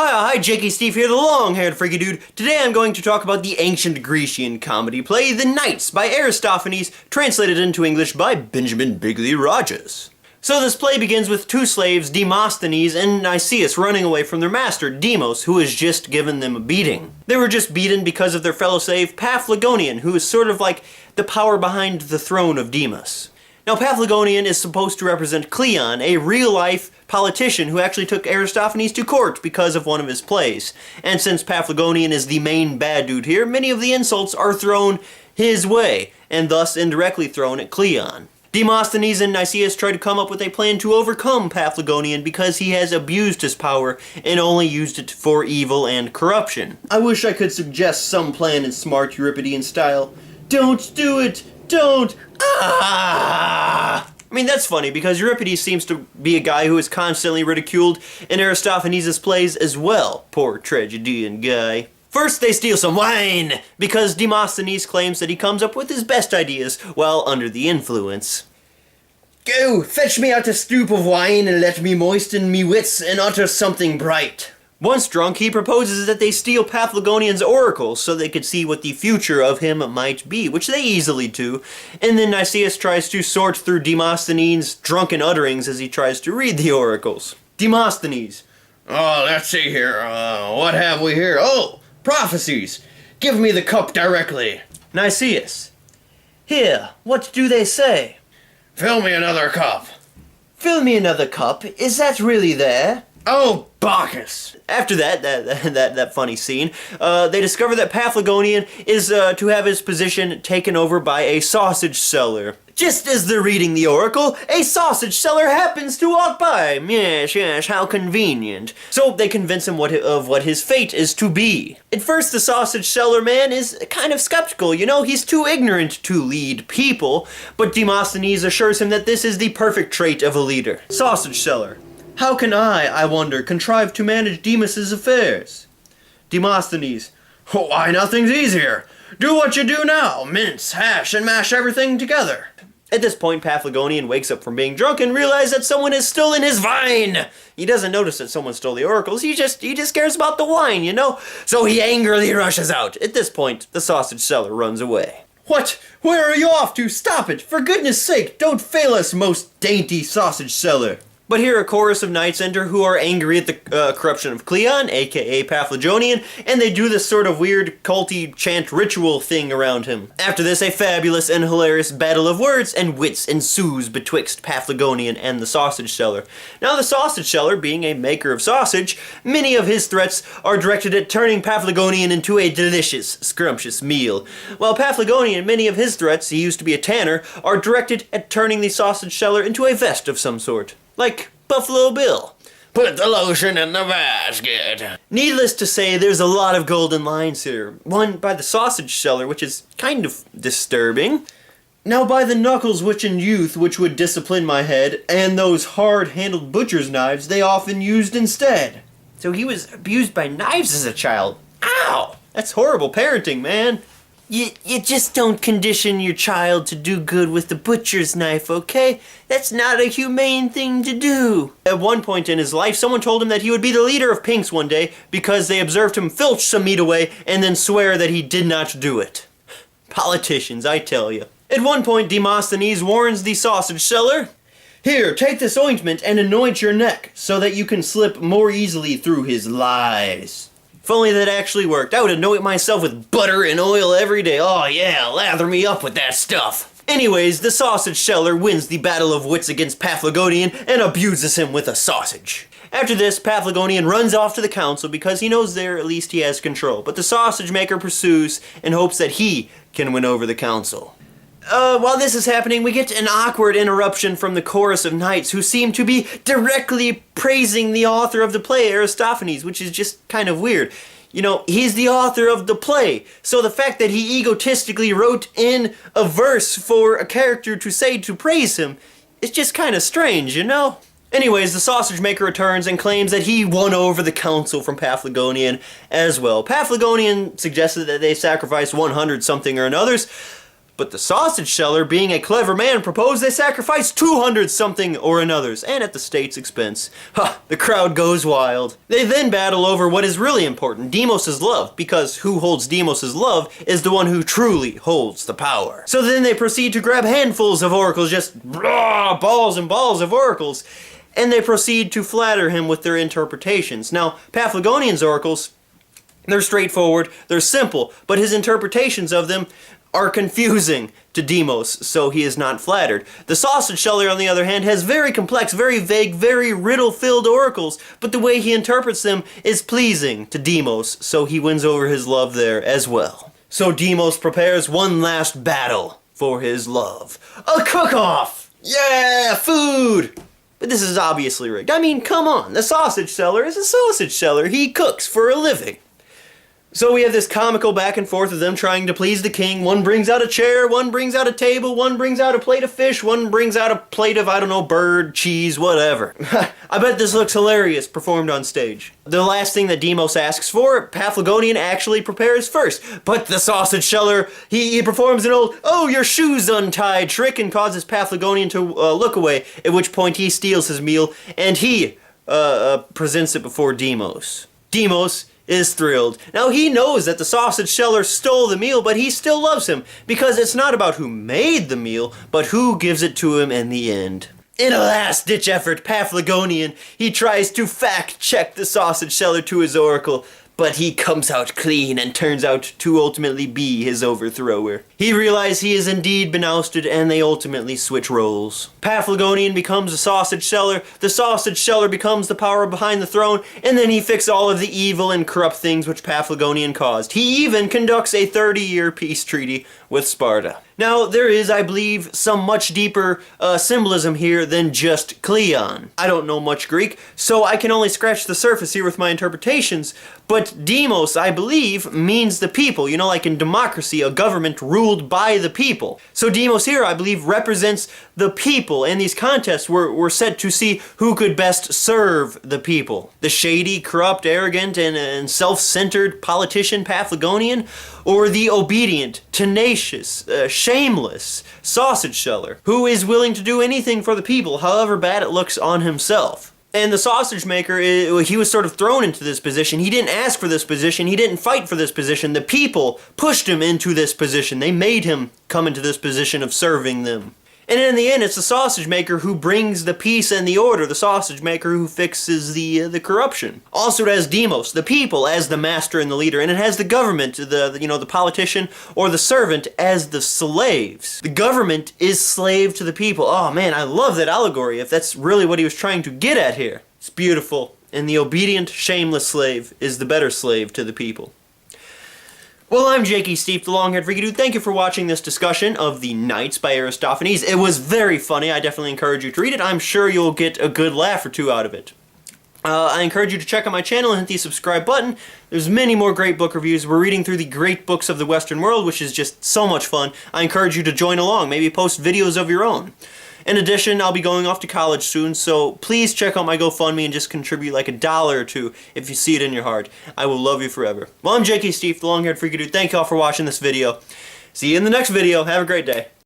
Hi, Jakob Stief here, the long-haired freaky dude. Today I'm going to talk about the ancient Grecian comedy play, The Knights, by Aristophanes, translated into English by Benjamin Bigley Rodgers. So this play begins with two slaves, Demosthenes and Nicias, running away from their master, Demos, who has just given them a beating. They were just beaten because of their fellow slave, Paphlagonian, who is sort of like the power behind the throne of Demos. Now, Paphlagonian is supposed to represent Cleon, a real-life politician who actually took Aristophanes to court because of one of his plays. And since Paphlagonian is the main bad dude here, many of the insults are thrown his way, and thus indirectly thrown at Cleon. Demosthenes and Nicias try to come up with a plan to overcome Paphlagonian because he has abused his power and only used it for evil and corruption. I wish I could suggest some plan in smart Euripidean style. Don't do it! Don't! Ah! I mean, that's funny, because Euripides seems to be a guy who is constantly ridiculed in Aristophanes' plays as well. Poor tragedian guy. First, they steal some wine, because Demosthenes claims that he comes up with his best ideas while under the influence. Go, fetch me out a stoup of wine and let me moisten me wits and utter something bright. Once drunk, he proposes that they steal Paphlagonian's oracles so they could see what the future of him might be, which they easily do, and then Nicias tries to sort through Demosthenes' drunken utterings as he tries to read the oracles. Demosthenes. Oh, let's see here, what have we here? Oh, prophecies! Give me the cup directly. Nicias. Here, what do they say? Fill me another cup. Fill me another cup? Is that really there? Oh, Bacchus! After that funny scene, they discover that Paphlagonian is to have his position taken over by a sausage seller. Just as they're reading the oracle, a sausage seller happens to walk by. Yes, how convenient. So they convince him of what his fate is to be. At first, the sausage seller man is kind of skeptical. You know, he's too ignorant to lead people. But Demosthenes assures him that this is the perfect trait of a leader. Sausage seller. How can I wonder, contrive to manage Demas' affairs? Demosthenes. Why, nothing's easier. Do what you do now. Mince, hash, and mash everything together. At this point, Paphlagonian wakes up from being drunk and realizes that someone has stolen his vine. He doesn't notice that someone stole the oracles. He just cares about the wine, you know? So he angrily rushes out. At this point, the sausage seller runs away. What? Where are you off to? Stop it! For goodness sake, don't fail us, most dainty sausage seller. But here a chorus of knights enter who are angry at the corruption of Cleon, aka Paphlagonian, and they do this sort of weird culty chant ritual thing around him. After this, a fabulous and hilarious battle of words and wits ensues betwixt Paphlagonian and the sausage seller. Now the sausage seller, being a maker of sausage, many of his threats are directed at turning Paphlagonian into a delicious, scrumptious meal. While Paphlagonian, many of his threats, he used to be a tanner, are directed at turning the sausage seller into a vest of some sort. Like Buffalo Bill. Put the lotion in the basket. Needless to say, there's a lot of golden lines here. One by the sausage seller, which is kind of disturbing. Now by the knuckles which in youth which would discipline my head, and those hard-handled butcher's knives they often used instead. So he was abused by knives as a child. Ow! That's horrible parenting, man. You just don't condition your child to do good with the butcher's knife, okay? That's not a humane thing to do. At one point in his life, someone told him that he would be the leader of Pinks one day because they observed him filch some meat away and then swear that he did not do it. Politicians, I tell you. At one point, Demosthenes warns the sausage seller, "Here, take this ointment and anoint your neck so that you can slip more easily through his lies." If only that actually worked. I would anoint myself with butter and oil every day. Oh yeah, lather me up with that stuff. Anyways, the sausage seller wins the battle of wits against Paphlagonian and abuses him with a sausage. After this, Paphlagonian runs off to the council because he knows there at least he has control. But the sausage maker pursues and hopes that he can win over the council. While this is happening, we get an awkward interruption from the chorus of knights who seem to be directly praising the author of the play, Aristophanes, which is just kind of weird. You know, he's the author of the play, so the fact that he egotistically wrote in a verse for a character to say to praise him is just kind of strange, you know? Anyways, the sausage maker returns and claims that he won over the council from Paphlagonian as well. Paphlagonian suggested that they sacrifice 100 something or another's, But the sausage seller, being a clever man, proposed they sacrifice 200 something or another's, and at the state's expense. Ha! The crowd goes wild. They then battle over what is really important, Deimos' love, because who holds Deimos' love is the one who truly holds the power. So then they proceed to grab handfuls of oracles, just balls and balls of oracles, and they proceed to flatter him with their interpretations. Now, Paphlagonian's oracles, they're straightforward, they're simple, but his interpretations of them are confusing to Deimos, so he is not flattered. The sausage seller, on the other hand, has very complex, very vague, very riddle-filled oracles, but the way he interprets them is pleasing to Deimos, so he wins over his love there as well. So Deimos prepares one last battle for his love. A cook-off! Yeah, food! But this is obviously rigged. I mean, come on, the sausage seller is a sausage seller. He cooks for a living. So we have this comical back and forth of them trying to please the king. One brings out a chair, one brings out a table, one brings out a plate of fish, one brings out a plate of, I don't know, bird, cheese, whatever. I bet this looks hilarious performed on stage. The last thing that Deimos asks for, Paphlagonian actually prepares first. But the sausage seller, he performs an old, oh, your shoe's untied trick and causes Paphlagonian to look away, at which point he steals his meal and he presents it before Deimos. Deimos is thrilled. Now he knows that the sausage seller stole the meal, but he still loves him because it's not about who made the meal, but who gives it to him in the end. In a last-ditch effort, Paphlagonian, he tries to fact-check the sausage seller to his oracle, but he comes out clean and turns out to ultimately be his overthrower. He realizes he has indeed been ousted, and they ultimately switch roles. Paphlagonian becomes a sausage seller, the sausage seller becomes the power behind the throne, and then he fixes all of the evil and corrupt things which Paphlagonian caused. He even conducts a 30-year peace treaty with Sparta. Now, there is, I believe, some much deeper symbolism here than just Cleon. I don't know much Greek, so I can only scratch the surface here with my interpretations, but Deimos, I believe, means the people. You know, like in democracy, a government ruled by the people. So Deimos here, I believe, represents the people, and these contests were set to see who could best serve the people. The shady, corrupt, arrogant, and self-centered politician Paphlagonian, or the obedient, tenacious, shameless sausage seller, who is willing to do anything for the people, however bad it looks on himself. And the sausage maker, he was sort of thrown into this position. He didn't ask for this position. He didn't fight for this position. The people pushed him into this position. They made him come into this position of serving them. And in the end, it's the sausage maker who brings the peace and the order, the sausage maker who fixes the corruption. Also, it has Deimos, the people, as the master and the leader, and it has the government, the politician or the servant as the slaves. The government is slave to the people. Oh man, I love that allegory, if that's really what he was trying to get at here. It's beautiful. And the obedient, shameless slave is the better slave to the people. Well, I'm Jakob Stief, the long-haired freaky dude. Thank you for watching this discussion of the Knights by Aristophanes. It was very funny. I definitely encourage you to read it. I'm sure you'll get a good laugh or two out of it. I encourage you to check out my channel and hit the subscribe button. There's many more great book reviews. We're reading through the great books of the Western world, which is just so much fun. I encourage you to join along, maybe post videos of your own. In addition, I'll be going off to college soon, so please check out my GoFundMe and just contribute like $1 or $2 if you see it in your heart. I will love you forever. Well, I'm Jakob Stief, the long-haired freaky dude. Thank y'all for watching this video. See you in the next video. Have a great day.